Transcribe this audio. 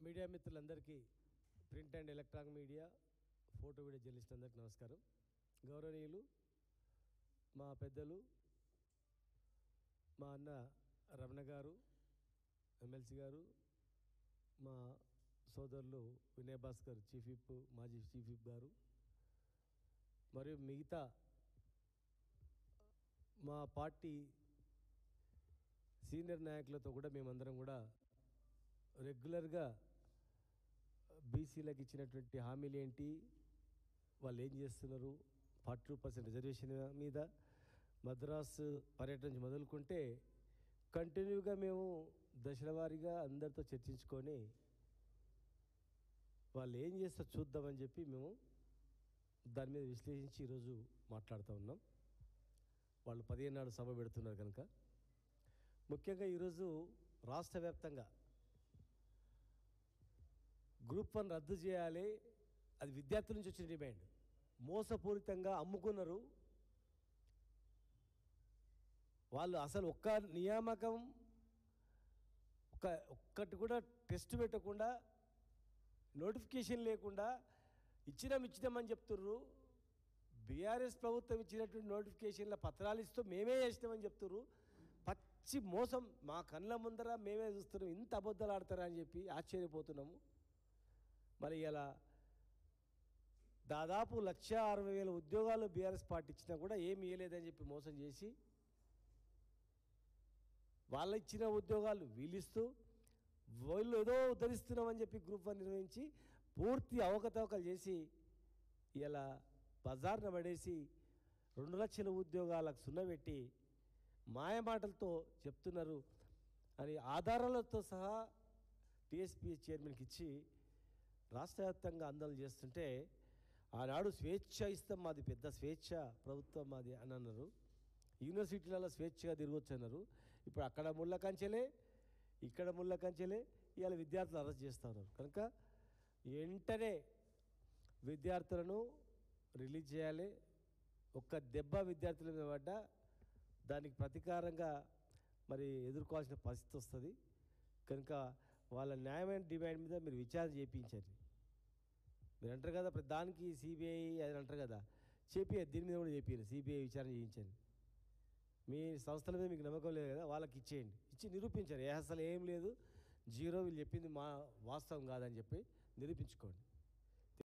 Media మిత్రులందరికీ print and electronic media photo video journalist అందరికీ నమస్కారం. గౌరవనీయులు మా పెద్దలు మా అన్న రమణ గారు, ఎమ్మెల్సీ గారు, మా సోదరులు వినయ్ భాస్కర్ చీఫ్ విప్, మాజీ చీఫ్ విప్ గారు, మరియు మిగతా మా పార్టీ సీనియర్ నాయకులతో కూడా మేమందరం కూడా రెగ్యులర్గా బీసీలకు ఇచ్చినటువంటి హామీలు ఏంటి, వాళ్ళు ఏం చేస్తున్నారు, 42% రిజర్వేషన్ మీద మద్రాసు పర్యటన నుంచి మొదలుకుంటే కంటిన్యూగా మేము దశల వారీగా అందరితో చర్చించుకొని వాళ్ళు ఏం చేస్తే చూద్దామని చెప్పి మేము దాని మీద విశ్లేషించి ఈరోజు మాట్లాడుతూ ఉన్నాం. వాళ్ళు 15 నాడు సభ పెడుతున్నారు కనుక ముఖ్యంగా ఈరోజు రాష్ట్ర వ్యాప్తంగా గ్రూప్ 1 రద్దు చేయాలి. అది విద్యార్థుల నుంచి వచ్చిన డిమాండ్. మోసపూరితంగా అమ్ముకున్నారు వాళ్ళు. అసలు ఒక్క నియామకం ఒక్కటి కూడా టెస్ట్ పెట్టకుండా, నోటిఫికేషన్ లేకుండా ఇచ్చినామని చెప్తుర్రు. బీఆర్ఎస్ ప్రభుత్వం ఇచ్చినటువంటి నోటిఫికేషన్ల పత్రాలు ఇస్తూ మేమే చేసినామని చెప్తుర్రు. పచ్చి మోసం మా కళ్ళ ముందర మేమే చూస్తున్నాం. ఇంత అబద్ధాలు ఆడతారా అని చెప్పి ఆశ్చర్యపోతున్నాము. మరి ఇలా దాదాపు 1,60,000 ఉద్యోగాలు బీఆర్ఎస్ పార్టీ ఇచ్చినా కూడా ఏమి ఇవ్వలేదని చెప్పి మోసం చేసి వాళ్ళు ఇచ్చిన ఉద్యోగాలు వీళ్ళిస్తూ వీళ్ళు ఏదో ఉద్ధరిస్తున్నామని చెప్పి గ్రూప్ 1 నిర్వహించి పూర్తి అవకతవకలు చేసి ఇలా బజార్న పడేసి 2 లక్షల ఉద్యోగాలకు సున్నబెట్టి మాయమాటలతో చెప్తున్నారు అని ఆధారాలతో సహా టీఎస్పీ చైర్మన్కి ఇచ్చి రాష్ట్ర వ్యాప్తంగా ఆందోళన చేస్తుంటే, ఆనాడు స్వేచ్ఛ ఇస్తాం, మాది పెద్ద స్వేచ్ఛ ప్రభుత్వం మాది అని అన్నారు. యూనివర్సిటీలలో స్వేచ్ఛగా తిరగొచ్చు అన్నారు. ఇప్పుడు అక్కడ ముళ్ళ కంచెలే, ఇక్కడ ముళ్ళ కంచెలే. ఇవాళ విద్యార్థులు అరెస్ట్ చేస్తూ ఉన్నారు. కనుక వెంటనే విద్యార్థులను రిలీజ్ చేయాలి. ఒక్క దెబ్బ విద్యార్థుల మీద పడ్డా దానికి ప్రతీకారంగా మరి ఎదుర్కోవాల్సిన పరిస్థితి వస్తుంది. కనుక వాళ్ళ న్యాయమైన డిమాండ్ మీద మీరు విచారణ చేయించండి. మీరు అంటారు కదా దానికి సిబిఐ అని అంటారు కదా, దీని మీద కూడా చేపించారు. సిబిఐ విచారణ చేయించండి. మీ సంస్థల మీద మీకు నమ్మకం లేదు కదా, వాళ్ళకి ఇచ్చేయండి. ఇచ్చి నిరూపించారు అసలు ఏం లేదు, జీరో, వీళ్ళు చెప్పింది మా వాస్తవం కాదని చెప్పి నిరూపించుకోండి.